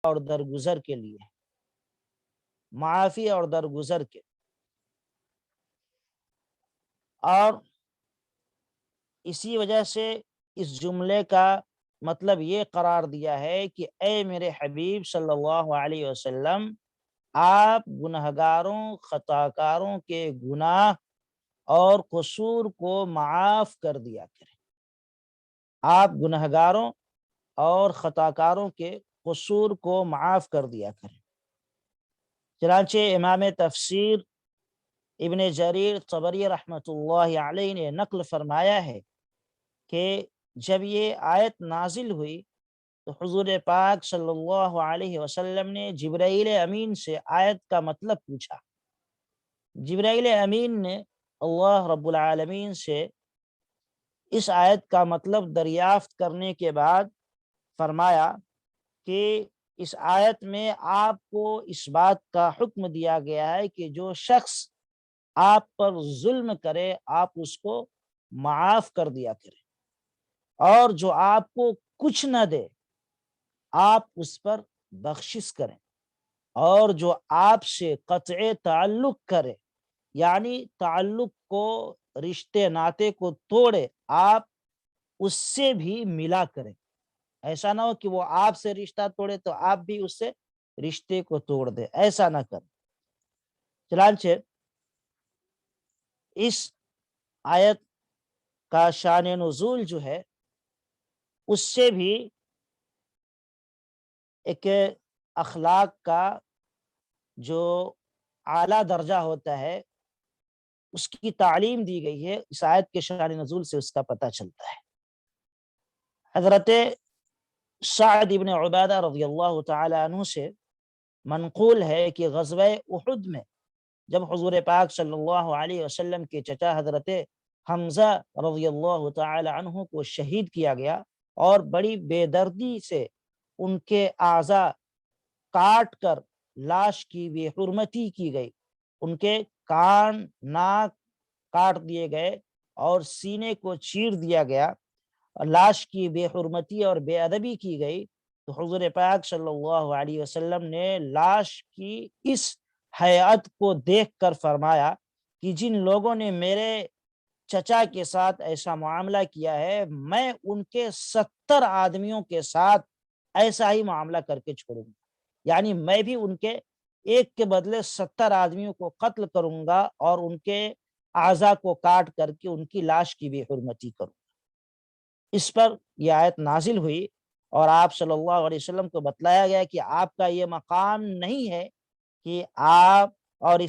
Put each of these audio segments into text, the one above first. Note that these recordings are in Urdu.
اور درگزر کے لیے، معافی اور درگزر کے۔ اور اسی وجہ سے اس جملے کا مطلب یہ قرار دیا ہے کہ اے میرے حبیب صلی اللہ علیہ وسلم، آپ گنہگاروں خطاکاروں کے گناہ اور قصور کو معاف کر دیا کریں۔ آپ گنہگاروں اور خطاکاروں کے قصور کو معاف کر دیا کریں۔ چنانچہ امام تفسیر ابن جریر طبری رحمۃ اللہ علیہ نے نقل فرمایا ہے کہ جب یہ آیت نازل ہوئی تو حضور پاک صلی اللہ علیہ وسلم نے جبرائیل امین سے آیت کا مطلب پوچھا۔ جبرائیل امین نے اللہ رب العالمین سے اس آیت کا مطلب دریافت کرنے کے بعد فرمایا کہ اس آیت میں آپ کو اس بات کا حکم دیا گیا ہے کہ جو شخص آپ پر ظلم کرے آپ اس کو معاف کر دیا کریں، اور جو آپ کو کچھ نہ دے آپ اس پر بخشش کریں، اور جو آپ سے قطع تعلق کرے یعنی تعلق کو رشتے ناطے کو توڑے آپ اس سے بھی ملا کریں۔ ایسا نہ ہو کہ وہ آپ سے رشتہ توڑے تو آپ بھی اس سے رشتے کو توڑ دے، ایسا نہ کریں۔ چنانچہ اس آیت کا شان نزول جو ہے اس سے بھی ایک اخلاق کا جو اعلیٰ درجہ ہوتا ہے اس کی تعلیم دی گئی ہے۔ اس آیت کے شان نزول سے اس کا پتہ چلتا ہے۔ حضرت سعد ابن عبادہ رضی اللہ تعالی عنہ سے منقول ہے کہ غزوہ احد میں جب حضور پاک صلی اللہ علیہ وسلم کے چچا حضرت حمزہ رضی اللہ تعالی عنہ کو شہید کیا گیا اور بڑی بے دردی سے ان کے اعضاء کاٹ کر لاش کی بے حرمتی کی گئی، ان کے کان ناک کاٹ دیے گئے اور سینے کو چیر دیا گیا، لاش کی بے حرمتی اور بے ادبی کی گئی، تو حضور پاک صلی اللہ علیہ وسلم نے لاش کی اس حیات کو دیکھ کر فرمایا کہ جن لوگوں نے میرے چچا کے ساتھ ایسا معاملہ کیا ہے میں ان کے 70 آدمیوں کے ساتھ ایسا ہی معاملہ کر کے چھوڑوں گا، یعنی میں بھی ان کے ایک کے بدلے 70 آدمیوں کو قتل کروں گا اور ان کے اعضاء کو کاٹ کر کے ان کی لاش کی بھی حرمتی کروں گا۔ اس پر یہ آیت نازل ہوئی اور آپ صلی اللہ علیہ وسلم کو بتلایا گیا کہ آپ کا یہ مقام نہیں ہے کہ آپ اور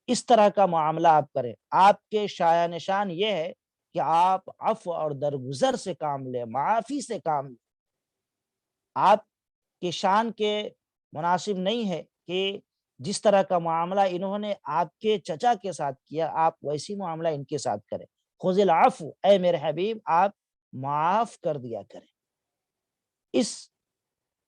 اس طرح کا معاملہ آپ کریں، آپ کے شایع نشان یہ ہے کہ آپ عفو اور درگزر سے کام لیں، معافی سے کام لیں۔ آپ کے شان کے مناسب نہیں ہے کہ جس طرح کا معاملہ انہوں نے آپ کے چچا کے ساتھ کیا آپ ویسی معاملہ ان کے ساتھ کریں۔ خذ العفو، اے میرے حبیب آپ معاف کر دیا کریں۔ اس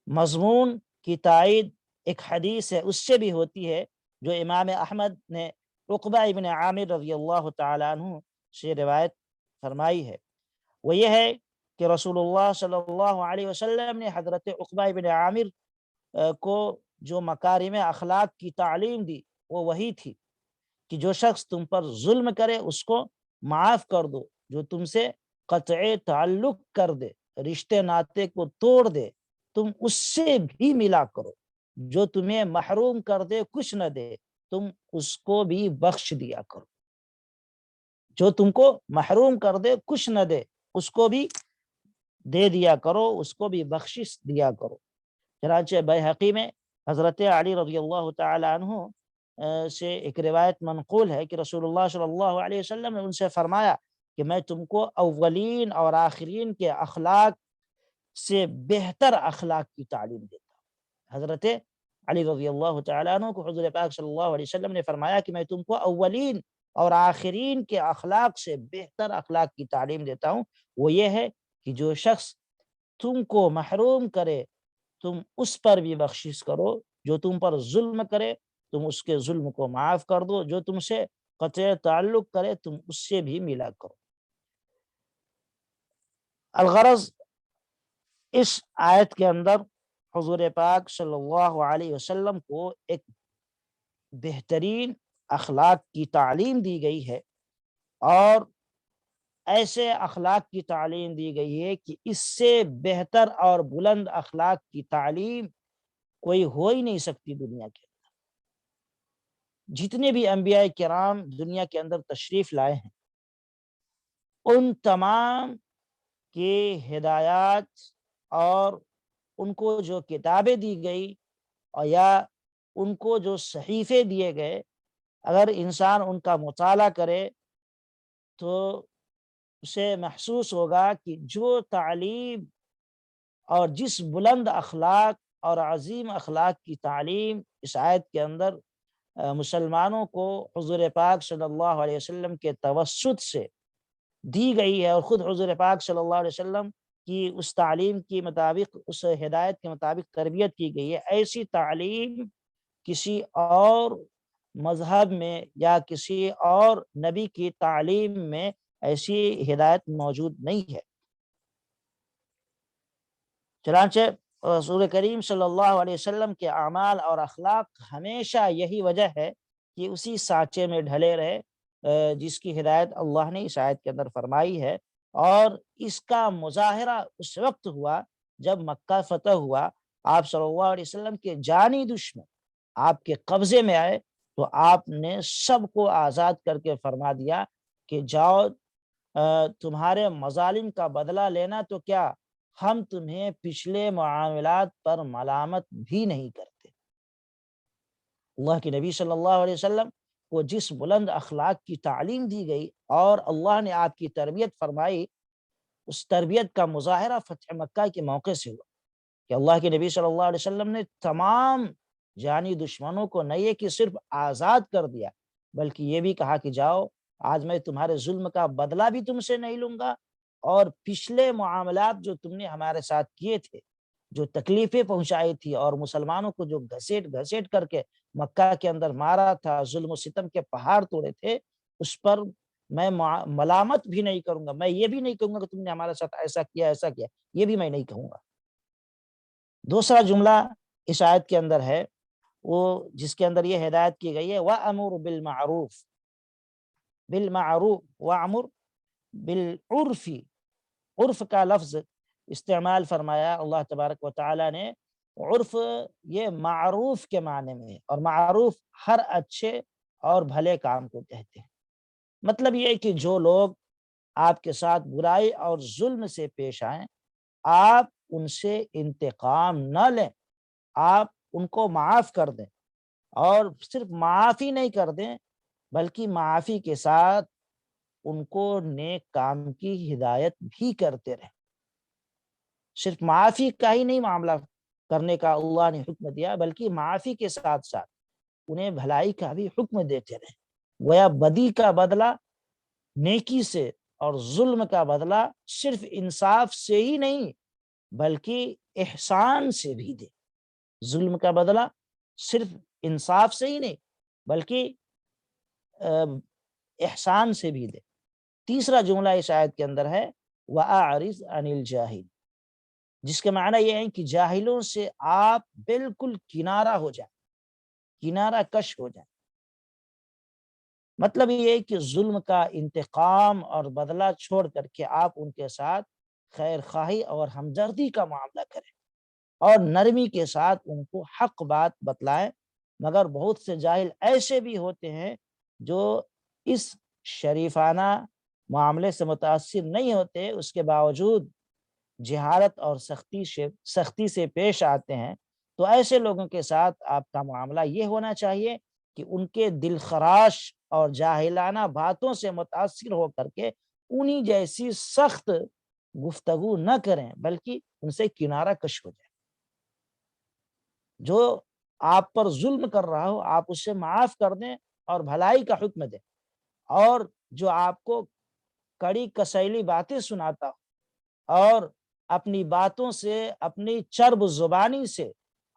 مضمون کی تائید ایک حدیث ہے اس سے بھی ہوتی ہے جو امام احمد نے عقبہ ابن عامر رضی اللہ تعالیٰ عنہ سے روایت فرمائی ہے، وہ یہ ہے کہ رسول اللہ صلی اللہ علیہ وسلم نے حضرت عقبہ ابن عامر کو جو مکارم اخلاق کی تعلیم دی وہ وہی تھی کہ جو شخص تم پر ظلم کرے اس کو معاف کر دو، جو تم سے قطع تعلق کر دے رشتے ناطے کو توڑ دے تم اس سے بھی ملا کرو، جو تمہیں محروم کر دے کچھ نہ دے تم اس کو بھی بخش دیا کرو، جو تم کو محروم کر دے کچھ نہ دے اس کو بھی دے دیا کرو، اس کو بھی بخشش دیا کرو۔ چنانچہ بیہقی میں حضرت علی رضی اللہ تعالی عنہ سے ایک روایت منقول ہے کہ رسول اللہ صلی اللہ علیہ وسلم نے ان سے فرمایا کہ میں تم کو اولین اور آخرین کے اخلاق سے بہتر اخلاق کی تعلیم دیتا ہوں۔ حضرت علی رضی اللہ تعالیٰ عنہ کو حضور پاک صلی اللہ علیہ وسلم نے فرمایا کہ میں تم کو اولین اور آخرین کے اخلاق سے بہتر اخلاق کی تعلیم دیتا ہوں، وہ یہ ہے کہ جو شخص تم کو محروم کرے تم اس پر بھی بخشش کرو، جو تم پر ظلم کرے تم اس کے ظلم کو معاف کر دو، جو تم سے قطع تعلق کرے تم اس سے بھی ملا کرو۔ الغرض اس آیت کے اندر حضور پاک صلی اللہ علیہ وسلم کو ایک بہترین اخلاق کی تعلیم دی گئی ہے، اور ایسے اخلاق کی تعلیم دی گئی ہے کہ اس سے بہتر اور بلند اخلاق کی تعلیم کوئی ہو ہی نہیں سکتی دنیا کے۔ جتنے بھی انبیاء کرام دنیا کے اندر تشریف لائے ہیں، ان تمام کی ہدایات اور ان کو جو کتابیں دی گئی، اور یا ان کو جو صحیفے دیے گئے، اگر انسان ان کا مطالعہ کرے تو اسے محسوس ہوگا کہ جو تعلیم اور جس بلند اخلاق اور عظیم اخلاق کی تعلیم اس آیت کے اندر مسلمانوں کو حضور پاک صلی اللہ علیہ وسلم کے توسط سے دی گئی ہے، اور خود حضور پاک صلی اللہ علیہ وسلم کی اس تعلیم کے مطابق، اس ہدایت کے مطابق تربیت کی گئی ہے، ایسی تعلیم کسی اور مذہب میں یا کسی اور نبی کی تعلیم میں ایسی ہدایت موجود نہیں ہے۔ چنانچہ رسول کریم صلی اللہ علیہ وسلم کے اعمال اور اخلاق ہمیشہ یہی وجہ ہے کہ اسی سانچے میں ڈھلے رہے جس کی ہدایت اللہ نے اس آیت کے اندر فرمائی ہے، اور اس کا مظاہرہ اس وقت ہوا جب مکہ فتح ہوا، آپ صلی اللہ علیہ وسلم کے جانی دشمن آپ کے قبضے میں آئے، تو آپ نے سب کو آزاد کر کے فرما دیا کہ جاؤ، تمہارے مظالم کا بدلہ لینا تو کیا، ہم تمہیں پچھلے معاملات پر ملامت بھی نہیں کرتے۔ اللہ کے نبی صلی اللہ علیہ وسلم کو جس بلند اخلاق کی تعلیم دی گئی اور اللہ نے آپ کی تربیت فرمائی، اس تربیت کا مظاہرہ فتح مکہ کے موقع سے ہوا کہ اللہ کے نبی صلی اللہ علیہ وسلم نے تمام جانی دشمنوں کو نہ یہ کہ صرف آزاد کر دیا، بلکہ یہ بھی کہا کہ جاؤ، آج میں تمہارے ظلم کا بدلہ بھی تم سے نہیں لوں گا، اور پچھلے معاملات جو تم نے ہمارے ساتھ کیے تھے، جو تکلیفیں پہنچائی تھی اور مسلمانوں کو جو گھسیٹ گھسیٹ کر کے مکہ کے اندر مارا تھا، ظلم و ستم کے پہاڑ توڑے تھے، اس پر میں ملامت بھی نہیں کروں گا، میں یہ بھی نہیں کہوں گا کہ تم نے ہمارے ساتھ ایسا کیا ایسا کیا، یہ بھی میں نہیں کہوں گا۔ دوسرا جملہ اس آیت کے اندر ہے وہ جس کے اندر یہ ہدایت کی گئی ہے، وَأَمُرْ بِالْمَعْرُوفِ، بالمعروف وَأَمُرْ بالعرف، عرف کا لفظ استعمال فرمایا اللہ تبارک و تعالی نے۔ عرف یہ معروف کے معنی میں، اور معروف ہر اچھے اور بھلے کام کو کہتے ہیں۔ مطلب یہ ہے کہ جو لوگ آپ کے ساتھ برائی اور ظلم سے پیش آئیں، آپ ان سے انتقام نہ لیں، آپ ان کو معاف کر دیں، اور صرف معافی نہیں کر دیں بلکہ معافی کے ساتھ ان کو نیک کام کی ہدایت بھی کرتے رہیں۔ صرف معافی کا ہی نہیں معاملہ کرنے کا اللہ نے حکم دیا، بلکہ معافی کے ساتھ ساتھ انہیں بھلائی کا بھی حکم دیتے رہیں۔ گویا بدی کا بدلہ نیکی سے، اور ظلم کا بدلہ صرف انصاف سے ہی نہیں بلکہ احسان سے بھی دے۔ ظلم کا بدلہ صرف انصاف سے ہی نہیں بلکہ احسان سے بھی دے۔ تیسرا جملہ اس آیت کے اندر ہے وَأَعْرِضْ عَنِ الْجَاهِلِ، جس کے معنی یہ ہے کہ جاہلوں سے آپ بالکل کنارہ ہو جائیں، کنارہ کش ہو جائیں۔ مطلب یہ ہے کہ ظلم کا انتقام اور بدلہ چھوڑ کر کے آپ ان کے ساتھ خیر خواہی اور ہمدردی کا معاملہ کریں، اور نرمی کے ساتھ ان کو حق بات بتلائیں۔ مگر بہت سے جاہل ایسے بھی ہوتے ہیں جو اس شریفانہ معاملے سے متاثر نہیں ہوتے، اس کے باوجود جہالت اور سختی سے پیش آتے ہیں، تو ایسے لوگوں کے ساتھ آپ کا معاملہ یہ ہونا چاہیے کہ ان کے دل خراش اور جاہلانہ باتوں سے متاثر ہو کر کے انہی جیسی سخت گفتگو نہ کریں، بلکہ ان سے کنارہ کش ہو جائیں۔ جو آپ پر ظلم کر رہا ہو آپ اسے معاف کر دیں اور بھلائی کا حکم دیں، اور جو آپ کو کڑی کسیلی باتیں سناتا ہو اور اپنی باتوں سے، اپنی چرب زبانی سے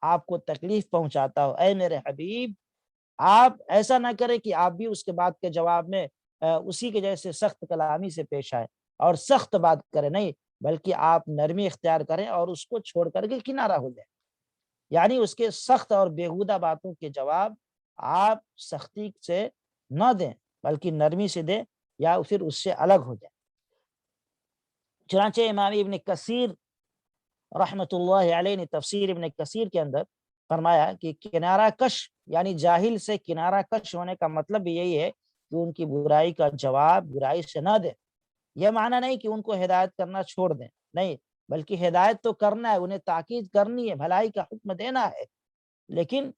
آپ کو تکلیف پہنچاتا ہو، اے میرے حبیب آپ ایسا نہ کریں کہ آپ بھی اس کے بات کے جواب میں اسی کے جیسے سخت کلامی سے پیش آئے اور سخت بات کریں، نہیں بلکہ آپ نرمی اختیار کریں اور اس کو چھوڑ کر کے کنارہ ہو جائیں۔ یعنی اس کے سخت اور بیہودہ باتوں کے جواب آپ سختی سے نہ دیں بلکہ نرمی سے دیں یا پھر اس سے الگ ہو جائیں۔ چنانچہ امام ابن کثیر رحمۃ اللہ علیہ نے تفسیر ابن کثیر کے اندر فرمایا کہ کنارہ کش یعنی جاہل سے کنارہ کش ہونے کا مطلب بھی یہی ہے کہ ان کی برائی کا جواب برائی سے نہ دیں۔ یہ معنی نہیں کہ ان کو ہدایت کرنا چھوڑ دیں، نہیں، بلکہ ہدایت تو کرنا ہے، انہیں تاکید کرنی ہے، بھلائی کا حکم دینا ہے، لیکن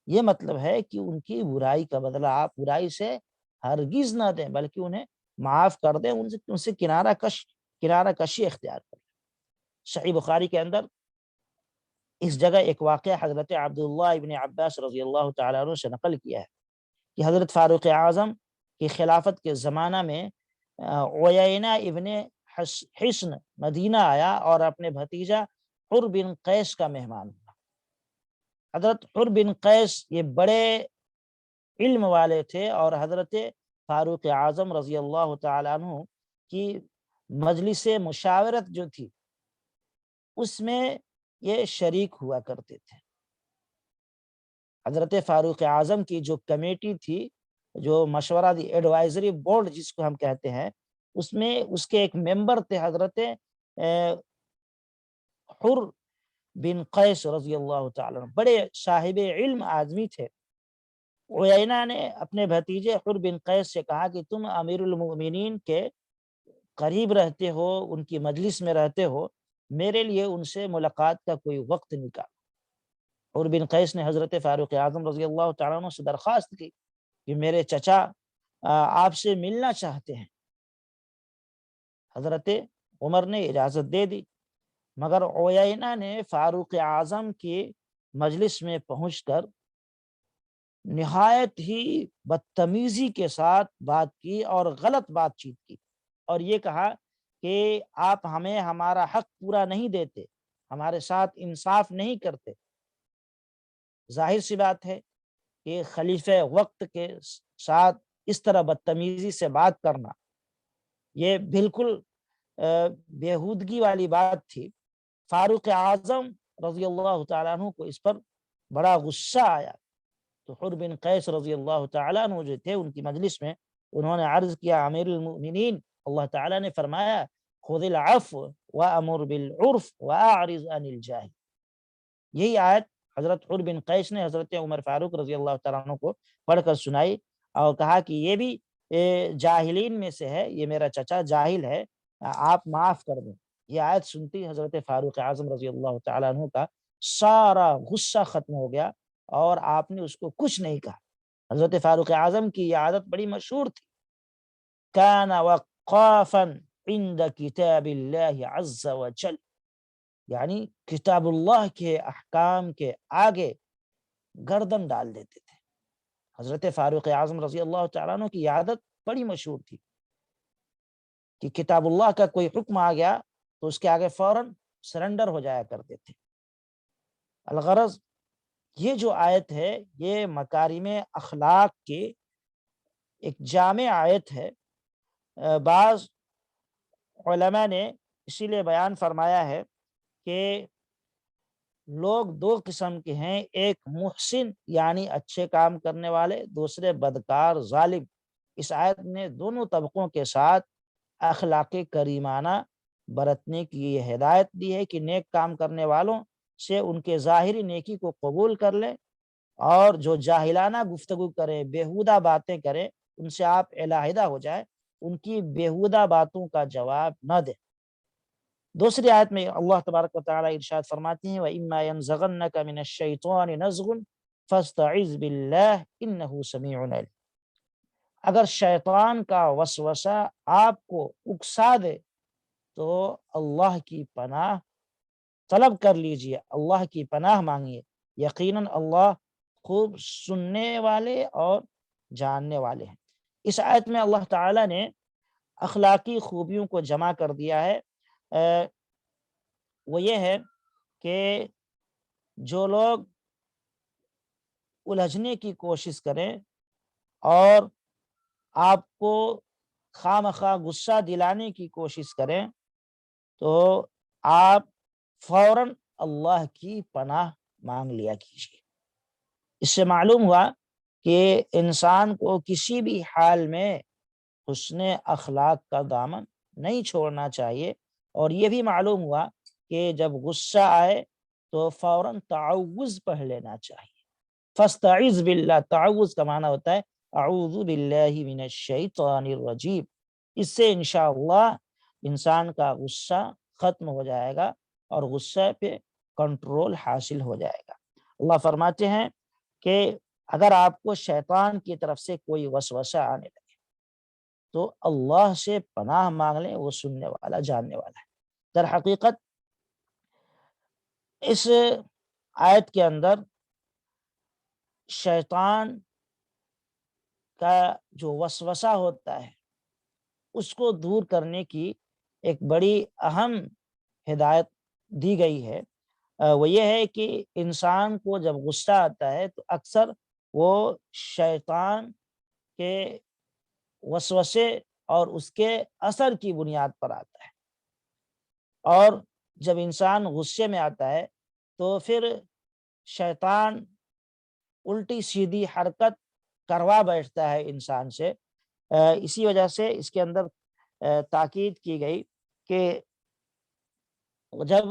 یہ مطلب ہے کہ ان کی برائی کا بدلہ آپ برائی سے ہرگز نہ دیں بلکہ انہیں معاف کر دیں، ان سے کنارہ کشی اختیار کریں۔ صحیح بخاری کے اندر اس جگہ ایک واقعہ حضرت عبداللہ ابن عباس رضی اللہ تعالیٰ عنہ سے نقل کیا ہے کہ حضرت فاروق اعظم کی خلافت کے زمانہ میں عیینہ ابن حصن مدینہ آیا اور اپنے بھتیجا حر بن قیس کا مہمان ہوا۔ حضرت حر بن قیس یہ بڑے علم والے تھے اور حضرت فاروق اعظم رضی اللہ تعالیٰ عنہ کی مجلس مشاورت جو تھی اس میں یہ شریک ہوا کرتے تھے۔ حضرت فاروق اعظم کی جو کمیٹی تھی، جو مشورہ دی ایڈوائزری بورڈ جس کو ہم کہتے ہیں، اس میں اس کے ایک ممبر تھے حضرت حر بن قیس رضی اللہ تعالیٰ عنہ، بڑے صاحب علم آدمی تھے۔ عیینہ نے اپنے بھتیجے حر بن قیس سے کہا کہ تم امیر المؤمنین کے قریب رہتے ہو، ان کی مجلس میں رہتے ہو، میرے لیے ان سے ملاقات کا کوئی وقت نکال۔ حر بن قیس نے حضرت فاروق اعظم رضی اللہ تعالیٰ عنہ سے درخواست کی کہ میرے چچا آپ سے ملنا چاہتے ہیں۔ حضرت عمر نے اجازت دے دی، مگر عیینہ نے فاروق اعظم کی مجلس میں پہنچ کر نہایت ہی بدتمیزی کے ساتھ بات کی اور غلط بات چیت کی، اور یہ کہا کہ آپ ہمیں ہمارا حق پورا نہیں دیتے، ہمارے ساتھ انصاف نہیں کرتے۔ ظاہر سی بات ہے کہ خلیفہ وقت کے ساتھ اس طرح بدتمیزی سے بات کرنا یہ بالکل بیہودگی والی بات تھی۔ فاروق اعظم رضی اللہ تعالیٰ عنہ کو اس پر بڑا غصہ آیا، تو حر بن قیس رضی اللہ تعالیٰ عنہ جو تھے ان کی مجلس میں انہوں نے عرض کیا، امیر المؤمنین، اللہ تعالیٰ نے فرمایا خذ العفو وامر بالعرف واعرض عن الجاہل۔ یہی آیت حضرت حر بن قیس نے حضرت عمر فاروق رضی اللہ تعالیٰ عنہ کو پڑھ کر سنائی اور کہا کہ یہ بھی جاہلین میں سے ہے، یہ میرا چچا جاہل ہے، آپ معاف کر دیں۔ یہ آیت سنتی حضرت فاروق اعظم رضی اللہ تعالیٰ عنہ کا سارا غصہ ختم ہو گیا اور آپ نے اس کو کچھ نہیں کہا۔ حضرت فاروق اعظم کی یہ عادت بڑی مشہور تھی، کان وقافا عند کتاب اللہ عز وجل، یعنی کتاب اللہ کے احکام کے آگے گردن ڈال دیتے تھے۔ حضرت فاروق اعظم رضی اللہ تعالیٰ عنہ کی عادت بڑی مشہور تھی کہ کتاب اللہ کا کوئی حکم آ گیا تو اس کے آگے فوراً سرنڈر ہو جایا کرتے تھے۔ الغرض یہ جو آیت ہے یہ مکارم اخلاق کی ایک جامع آیت ہے۔ بعض علماء نے اسی لیے بیان فرمایا ہے کہ لوگ دو قسم کے ہیں، ایک محسن یعنی اچھے کام کرنے والے، دوسرے بدکار ظالم۔ اس آیت نے دونوں طبقوں کے ساتھ اخلاق کریمانہ برتنے کی یہ ہدایت دی ہے کہ نیک کام کرنے والوں سے ان کے ظاہری نیکی کو قبول کر لیں، اور جو جاہلانہ گفتگو کریں، بیہودہ باتیں کریں، ان سے آپ علیحدہ ہو جائیں، ان کی بیہودہ باتوں کا جواب نہ دیں۔ دوسری آیت میں اللہ تبارک و تعالی ارشاد فرماتے ہیں وَإِمَّا يَنزَغَنَّكَ مِنَ الشَّيْطَانِ نَزْغٌ فَاسْتَعِذْ بِاللَّهِ إِنَّهُ سَمِيعٌ عَلِيمٌ۔ اگر شیطان کا وسوسہ آپ کو اکسا دے تو اللہ کی پناہ طلب کر لیجئے، اللہ کی پناہ مانگیے، یقیناً اللہ خوب سننے والے اور جاننے والے ہیں۔ اس آیت میں اللہ تعالیٰ نے اخلاقی خوبیوں کو جمع کر دیا ہے۔ وہ یہ ہے کہ جو لوگ الجھنے کی کوشش کریں اور آپ کو خواہ مخواہ غصہ دلانے کی کوشش کریں تو آپ فوراً اللہ کی پناہ مانگ لیا کیجیے۔ اس سے معلوم ہوا کہ انسان کو کسی بھی حال میں حسن اخلاق کا دامن نہیں چھوڑنا چاہیے، اور یہ بھی معلوم ہوا کہ جب غصہ آئے تو فوراً تعوذ پڑھ لینا چاہیے۔ فاستعذ باللہ، تعوذ کا معنی ہوتا ہے اعوذ باللہ من الشیطان الرجیم۔ اس سے انشاءاللہ انسان کا غصہ ختم ہو جائے گا اور غصے پہ کنٹرول حاصل ہو جائے گا۔ اللہ فرماتے ہیں کہ اگر آپ کو شیطان کی طرف سے کوئی وسوسہ آنے لگے تو اللہ سے پناہ مانگ لیں، وہ سننے والا جاننے والا ہے۔ در حقیقت اس آیت کے اندر شیطان کا جو وسوسہ ہوتا ہے اس کو دور کرنے کی ایک بڑی اہم ہدایت دی گئی ہے۔ وہ یہ ہے کہ انسان کو جب غصہ آتا ہے تو اکثر وہ شیطان کے وسوسے اور اس کے اثر کی بنیاد پر آتا ہے، اور جب انسان غصے میں آتا ہے تو پھر شیطان الٹی سیدھی حرکت کروا بیٹھتا ہے انسان سے۔ اسی وجہ سے اس کے اندر تاکید کی گئی کہ جب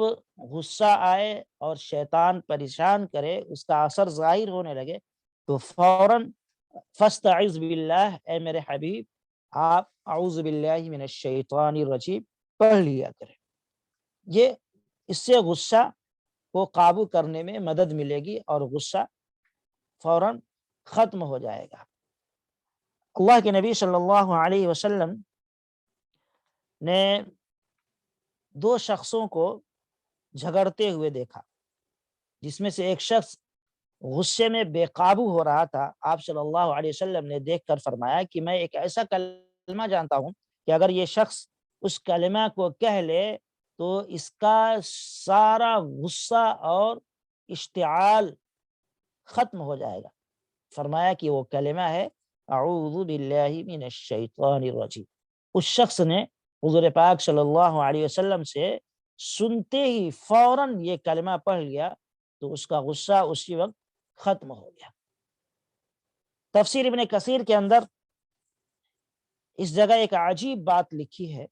غصہ آئے اور شیطان پریشان کرے، اس کا اثر ظاہر ہونے لگے، تو فوراً فاستعذ باللہ، اے میرے حبیب آپ اعوذ باللہ من الشیطان الرجیم پڑھ لیا کریں۔ یہ اس سے غصہ کو قابو کرنے میں مدد ملے گی اور غصہ فوراً ختم ہو جائے گا۔ اللہ کے نبی صلی اللہ علیہ وسلم نے دو شخصوں کو جھگڑتے ہوئے دیکھا، جس میں سے ایک شخص غصے میں بے قابو ہو رہا تھا۔ آپ صلی اللہ علیہ وسلم نے دیکھ کر فرمایا کہ میں ایک ایسا کلمہ جانتا ہوں کہ اگر یہ شخص اس کلمہ کو کہہ لے تو اس کا سارا غصہ اور اشتعال ختم ہو جائے گا۔ فرمایا کہ وہ کلمہ ہے اعوذ باللہ من الشیطان الرجیم۔ اس شخص نے حضور پاک صلی اللہ علیہ وسلم سے سنتے ہی فوراً یہ کلمہ پڑھ لیا تو اس کا غصہ اسی وقت ختم ہو گیا۔ تفسیر ابن کثیر کے اندر اس جگہ ایک عجیب بات لکھی ہے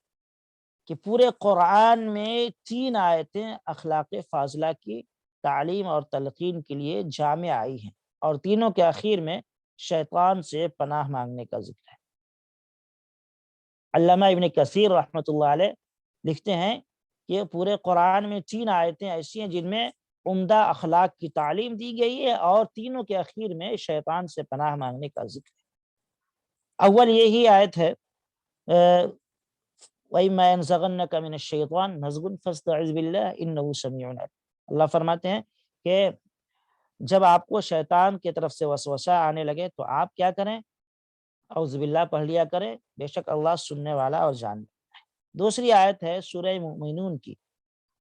کہ پورے قرآن میں 3 آیتیں اخلاق فاضلہ کی تعلیم اور تلقین کے لیے جامع آئی ہیں، اور تینوں کے اخیر میں شیطان سے پناہ مانگنے کا ذکر ہے۔ علامہ ابن کثیر رحمۃ اللہ علیہ لکھتے ہیں کہ پورے قرآن میں 3 آیتیں ایسی ہیں جن میں عمدہ اخلاق کی تعلیم دی گئی ہے، اور تینوں کے اخیر میں شیطان سے پناہ مانگنے کا ذکر ہے۔ اول یہی آیت ہے وَإِمَّا يَنزَغَنَّكَ مِنَ الشَّيْطَانِ نَزْغٌ فَاسْتَعِذْ بِاللَّهِ إِنَّهُ سَمِيعٌ عَلِيمٌ۔ اللہ فرماتے ہیں کہ جب آپ کو شیطان کی طرف سے وسوسہ آنے لگے تو آپ کیا کریں؟ اعوذ باللہ پڑھ لیا کریں، بے شک اللہ سننے والا اور جاننے والا ہے۔ دوسری آیت ہے سورہ مومنون کی،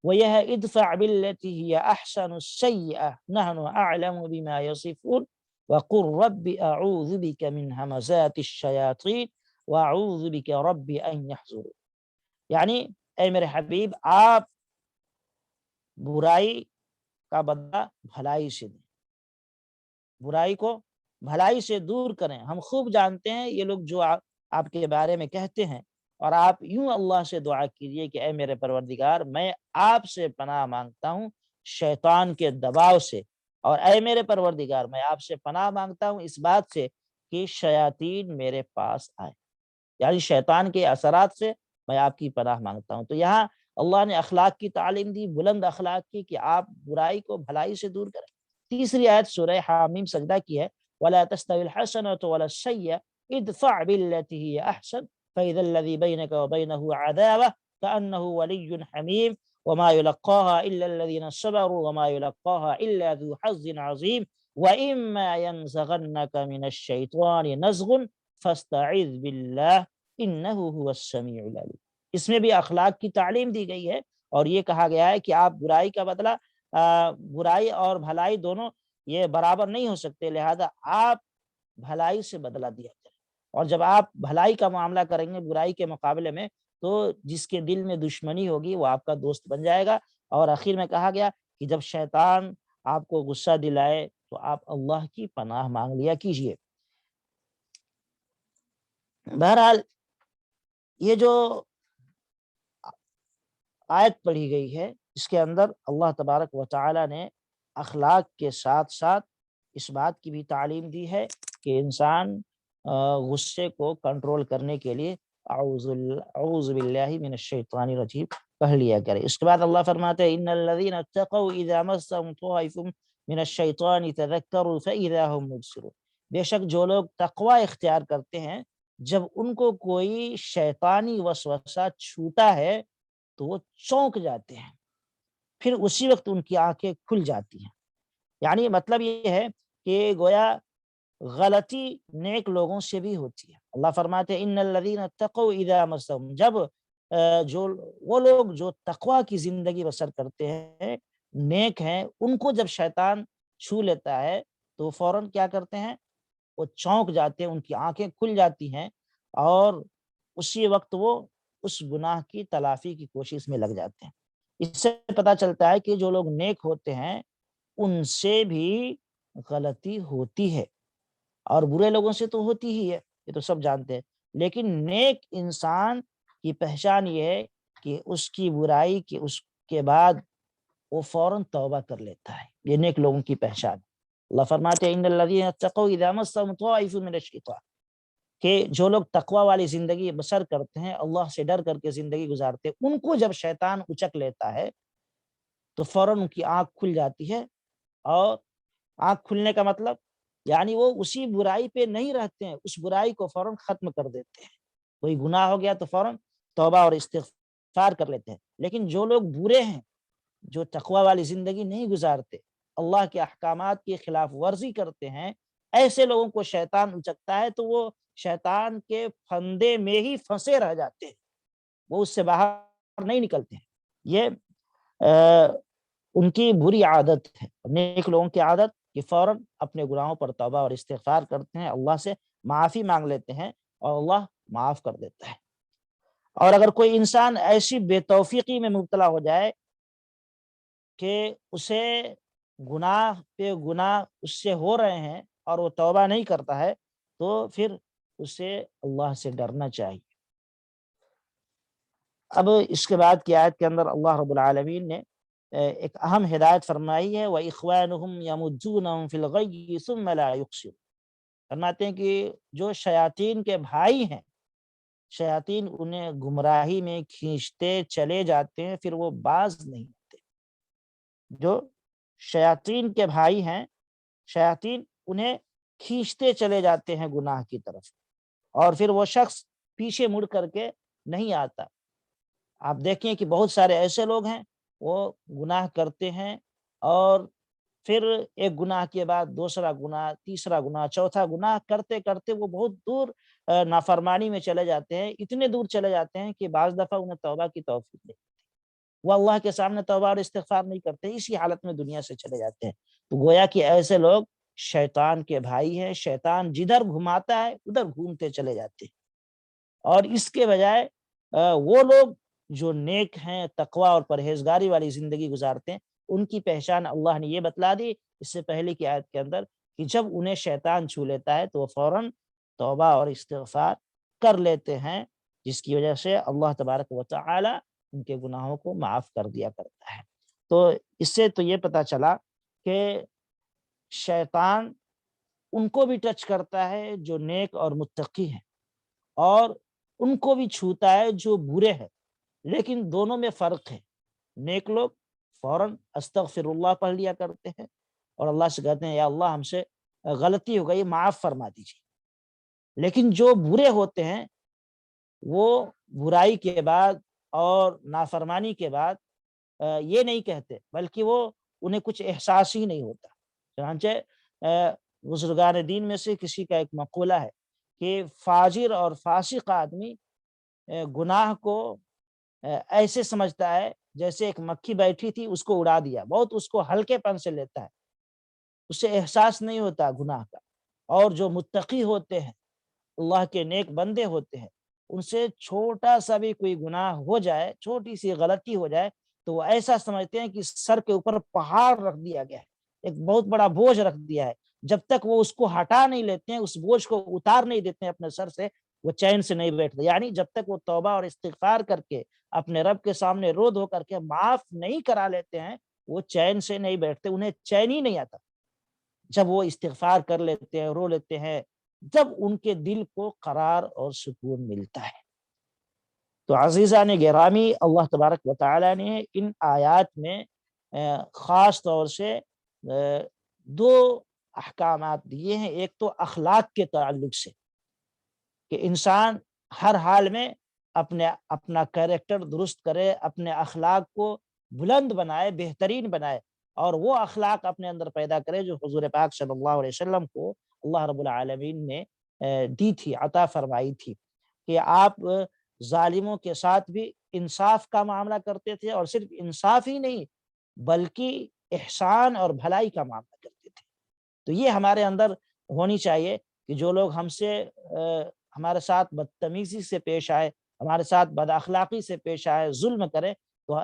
وہ یہ ہے ادفع باللتی ہی احسن السیئہ نحن اعلم بما یصفون وقل رب اعوذ بک من ہمزات الشیاطین واعوذ بک رب ان یحضرون۔ یعنی اے میرے حبیب آپ برائی کا بدلہ بھلائی سے دیں، برائی کو بھلائی سے دور کریں۔ ہم خوب جانتے ہیں یہ لوگ جو آپ کے بارے میں کہتے ہیں، اور آپ یوں اللہ سے دعا کیجئے کہ اے میرے پروردگار میں آپ سے پناہ مانگتا ہوں شیطان کے دباؤ سے، اور اے میرے پروردگار میں آپ سے پناہ مانگتا ہوں اس بات سے کہ شیاطین میرے پاس آئے، یعنی شیطان کے اثرات سے میں آپ کی پناہ مانگتا ہوں۔ تو یہاں اللہ نے اخلاق کی تعلیم دی، بلند اخلاق کی، کہ آپ برائی کو بھلائی سے دور کریں۔ تیسری آیت سورہ حامیم سجدہ کی ہے وَلَا تَسْتَوِي الْحَسَنَةُ وَلَا السَّيِّئَةُ ادْفَعْ بِالَّتِي هِيَ أَحْسَنُ فَإِذَا الَّذِي بَيْنَكَ وَبَيْنَهُ عَدَاوَةٌ كَأَنَّهُ وَلِيٌّ حَمِيمٌ وَمَا يُلَقَّاهَا إِلَّا الَّذِينَ صَبَرُوا وَمَا يُلَقَّاهَا إِلَّا ذُو حَظٍّ عَظِيمٍ وَإِمَّا يَنزَغَنَّكَ مِنَ الشَّيْطَانِ نَزْغٌ فَاسْتَعِذْ بِاللَّهِ إِنَّهُ هُوَ السَّمِيعُ الْعَلِيمُ۔ اس میں بھی اخلاق کی تعلیم دی گئی ہے، اور یہ کہا گیا ہے کہ آپ برائی کا بدلہ برائی اور بھلائی دونوں یہ برابر نہیں ہو سکتے، لہذا آپ بھلائی سے بدلہ دیا کریں، اور جب آپ بھلائی کا معاملہ کریں گے برائی کے مقابلے میں تو جس کے دل میں دشمنی ہوگی وہ آپ کا دوست بن جائے گا۔ اور آخر میں کہا گیا کہ جب شیطان آپ کو غصہ دلائے تو آپ اللہ کی پناہ مانگ لیا کیجئے۔ بہرحال یہ جو آیت پڑھی گئی ہے اس کے اندر اللہ تبارک و تعالی نے اخلاق کے ساتھ ساتھ اس بات کی بھی تعلیم دی ہے کہ انسان غصے کو کنٹرول کرنے کے لیے اعوذ باللہ من الشیطان الرجیم کہہ لیا کرے۔ اس کے بعد اللہ فرماتے ہیں ان الذین اتقوا اذا مسهم طائف من الشیطان تذکروا فاذا هم مبصرون، بے شک جو لوگ تقوی اختیار کرتے ہیں جب ان کو کوئی شیطانی وسوسہ چھوٹا ہے تو وہ چونک جاتے ہیں، پھر اسی وقت ان کی آنکھیں کھل جاتی ہیں۔ یعنی مطلب یہ ہے کہ گویا غلطی نیک لوگوں سے بھی ہوتی ہے۔ اللہ فرماتے ہیں ان الذین اتقوا اذا مسهم، جب جو وہ لوگ جو تقوی کی زندگی بسر کرتے ہیں، نیک ہیں، ان کو جب شیطان چھو لیتا ہے تو فوراً کیا کرتے ہیں، وہ چونک جاتے ہیں، ان کی آنکھیں کھل جاتی ہیں اور اسی وقت وہ اس گناہ کی تلافی کی کوشش میں لگ جاتے ہیں۔ اس سے پتہ چلتا ہے کہ جو لوگ نیک ہوتے ہیں ان سے بھی غلطی ہوتی ہے، اور برے لوگوں سے تو ہوتی ہی ہے، یہ تو سب جانتے ہیں، لیکن نیک انسان کی پہچان یہ ہے کہ اس کی برائی کے اس کے بعد وہ فوراً توبہ کر لیتا ہے، یہ نیک لوگوں کی پہچان ہے۔ اللہ فرماتے ہیں ان الذین اتقوا اذا مسهم طائف من الشیطان، کہ جو لوگ تقوی والی زندگی بسر کرتے ہیں، اللہ سے ڈر کر کے زندگی گزارتے ہیں، ان کو جب شیطان اچک لیتا ہے تو فوراً ان کی آنکھ کھل جاتی ہے، اور آنکھ کھلنے کا مطلب یعنی وہ اسی برائی پہ نہیں رہتے ہیں، اس برائی کو فوراً ختم کر دیتے ہیں۔ کوئی گناہ ہو گیا تو فوراً توبہ اور استغفار کر لیتے ہیں، لیکن جو لوگ برے ہیں، جو تقوی والی زندگی نہیں گزارتے، اللہ کے احکامات کی خلاف ورزی کرتے ہیں، ایسے لوگوں کو شیطان اچکتا ہے تو وہ شیطان کے پھندے میں ہی پھنسے رہ جاتے ہیں، وہ اس سے باہر نہیں نکلتے ہیں۔ یہ ان کی بری عادت ہے۔ نیک لوگوں کی عادت کہ فوراً اپنے گناہوں پر توبہ اور استغفار کرتے ہیں، اللہ سے معافی مانگ لیتے ہیں اور اللہ معاف کر دیتا ہے۔ اور اگر کوئی انسان ایسی بے توفیقی میں مبتلا ہو جائے کہ اسے گناہ پہ گناہ اس سے ہو رہے ہیں اور وہ توبہ نہیں کرتا ہے تو پھر اسے اللہ سے ڈرنا چاہیے۔ اب اس کے بعد کی آیت کے اندر اللہ رب العالمین نے ایک اہم ہدایت فرمائی ہے وَإِخْوَانُهُمْ يَمُدُّونَهُمْ فِي الْغَيِّ ثُمَّ لَا يُقْصِرُونَ، فرماتے ہیں کہ جو شیاطین کے بھائی ہیں، شیاطین انہیں گمراہی میں کھینچتے چلے جاتے ہیں، پھر وہ باز نہیں آتے۔ جو شیاطین کے بھائی ہیں، شیاطین انہیں کھینچتے چلے جاتے ہیں گناہ کی طرف، اور پھر وہ شخص پیچھے مڑ کر کے نہیں آتا۔ آپ دیکھیں کہ بہت سارے ایسے لوگ ہیں وہ گناہ کرتے ہیں اور پھر ایک گناہ کے بعد دوسرا گناہ، تیسرا گناہ، چوتھا گناہ کرتے کرتے وہ بہت دور نافرمانی میں چلے جاتے ہیں، اتنے دور چلے جاتے ہیں کہ بعض دفعہ انہیں توبہ کی توفیق نہیں، وہ اللہ کے سامنے توبہ اور استغفار نہیں کرتے، اسی حالت میں دنیا سے چلے جاتے ہیں۔ تو گویا کہ ایسے لوگ شیطان کے بھائی ہیں، شیطان جدھر گھماتا ہے ادھر گھومتے چلے جاتے ہیں، اور اس کے بجائے وہ لوگ جو نیک ہیں، تقوی اور پرہیزگاری والی زندگی گزارتے ہیں، ان کی پہچان اللہ نے یہ بتلا دی اس سے پہلے کی آیت کے اندر کہ جب انہیں شیطان چھو لیتا ہے تو وہ فوراً توبہ اور استغفار کر لیتے ہیں، جس کی وجہ سے اللہ تبارک و تعالی ان کے گناہوں کو معاف کر دیا کرتا ہے۔ تو اس سے تو یہ پتہ چلا کہ شیطان ان کو بھی ٹچ کرتا ہے جو نیک اور متقی ہیں، اور ان کو بھی چھوتا ہے جو برے ہیں، لیکن دونوں میں فرق ہے۔ نیک لوگ فوراً استغفر اللہ پڑھ لیا کرتے ہیں اور اللہ سے کہتے ہیں یا اللہ ہم سے غلطی ہو گئی، معاف فرما دیجیے، لیکن جو برے ہوتے ہیں وہ برائی کے بعد اور نافرمانی کے بعد یہ نہیں کہتے، بلکہ وہ انہیں کچھ احساس ہی نہیں ہوتا۔ چنانچہ بزرگان دین میں سے کسی کا ایک مقولہ ہے کہ فاجر اور فاسق آدمی گناہ کو ایسے سمجھتا ہے جیسے ایک مکھی بیٹھی تھی، اس کو اڑا دیا، بہت اس کو ہلکے پن سے لیتا ہے، اسے احساس نہیں ہوتا گناہ کا۔ اور جو متقی ہوتے ہیں، اللہ کے نیک بندے ہوتے ہیں، ان سے چھوٹا سا بھی کوئی گناہ ہو جائے، چھوٹی سی غلطی ہو جائے تو وہ ایسا سمجھتے ہیں کہ سر کے اوپر پہاڑ رکھ دیا گیا ہے، ایک بہت بڑا بوجھ رکھ دیا ہے، جب تک وہ اس کو ہٹا نہیں لیتے ہیں، اس بوجھ کو اتار نہیں دیتے ہیں اپنے سر سے، وہ چین سے نہیں بیٹھتے۔ یعنی جب تک وہ توبہ اور استغفار کر کے اپنے رب کے سامنے رو دھو کر کے معاف نہیں کرا لیتے ہیں، وہ چین سے نہیں بیٹھتے، انہیں چین ہی نہیں آتا۔ جب وہ استغفار کر لیتے ہیں، رو لیتے ہیں، جب ان کے دل کو قرار اور سکون ملتا ہے۔ تو عزیزان گرامی، اللہ تبارک و تعالی نے ان آیات میں خاص طور سے دو احکامات دیے ہیں۔ ایک تو اخلاق کے تعلق سے کہ انسان ہر حال میں اپنا کیریکٹر درست کرے، اپنے اخلاق کو بلند بنائے، بہترین بنائے، اور وہ اخلاق اپنے اندر پیدا کرے جو حضور پاک صلی اللہ علیہ وسلم کو اللہ رب العالمین نے دی تھی، عطا فرمائی تھی، کہ آپ ظالموں کے ساتھ بھی انصاف کا معاملہ کرتے تھے، اور صرف انصاف ہی نہیں بلکہ احسان اور بھلائی کا معاملہ کرتے تھے۔ تو یہ ہمارے اندر ہونی چاہیے کہ جو لوگ ہمارے ساتھ بدتمیزی سے پیش آئے، ہمارے ساتھ بد اخلاقی سے پیش آئے، ظلم کریں، تو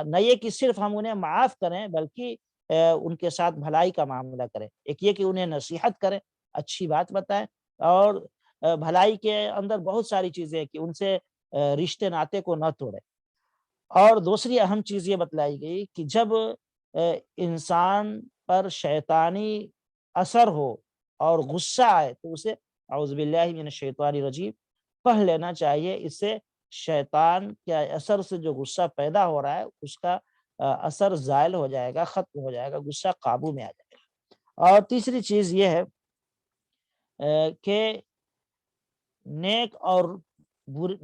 نہ یہ کہ صرف ہم انہیں معاف کریں بلکہ ان کے ساتھ بھلائی کا معاملہ کریں۔ ایک یہ کہ انہیں نصیحت کریں، اچھی بات بتائیں، اور بھلائی کے اندر بہت ساری چیزیں ہیں کہ ان سے رشتے ناطے کو نہ توڑیں۔ اور دوسری اہم چیز یہ بتلائی گئی کہ جب انسان پر شیطانی اثر ہو اور غصہ آئے تو اسے اعوذ باللہ من الشیطان الرجیم پڑھ لینا چاہیے۔ اس سے شیطان کے اثر سے جو غصہ پیدا ہو رہا ہے اس کا اثر زائل ہو جائے گا، ختم ہو جائے گا، غصہ قابو میں آ جائے گا۔ اور تیسری چیز یہ ہے کہ نیک اور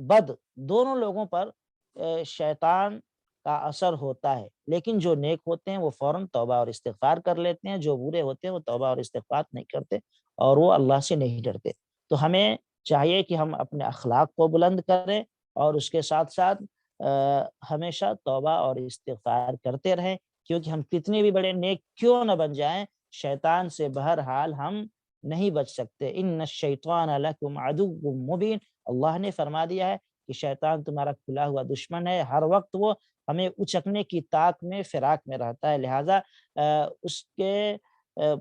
بد دونوں لوگوں پر شیطان کا اثر ہوتا ہے، لیکن جو نیک ہوتے ہیں وہ فوراً توبہ اور استغفار کر لیتے ہیں، جو برے ہوتے ہیں وہ توبہ اور استغفار نہیں کرتے اور وہ اللہ سے نہیں ڈرتے۔ تو ہمیں چاہیے کہ ہم اپنے اخلاق کو بلند کریں اور اس کے ساتھ ساتھ ہمیشہ توبہ اور استغفار کرتے رہیں، کیونکہ ہم کتنے بھی بڑے نیک کیوں نہ بن جائیں، شیطان سے بہرحال ہم نہیں بچ سکتے۔ ان الشیطان لکم عدو مبین، اللہ نے فرما دیا ہے کہ شیطان تمہارا کھلا ہوا دشمن ہے، ہر وقت وہ ہمیں اچکنے کی طاق میں، فراق میں رہتا ہے، لہٰذا اس کے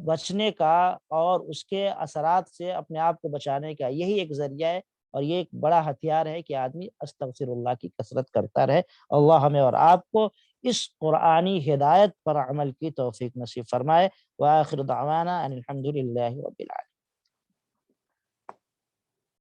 بچنے کا اور اس کے اثرات سے اپنے آپ کو بچانے کا یہی ایک ذریعہ ہے، اور یہ ایک بڑا ہتھیار ہے کہ آدمی استغفر اللہ کی کثرت کرتا رہے۔ اللہ ہمیں اور آپ کو اس قرآنی ہدایت پر عمل کی توفیق نصیب فرمائے۔ وآخر دعوانا ان الحمد للہ رب العالمین۔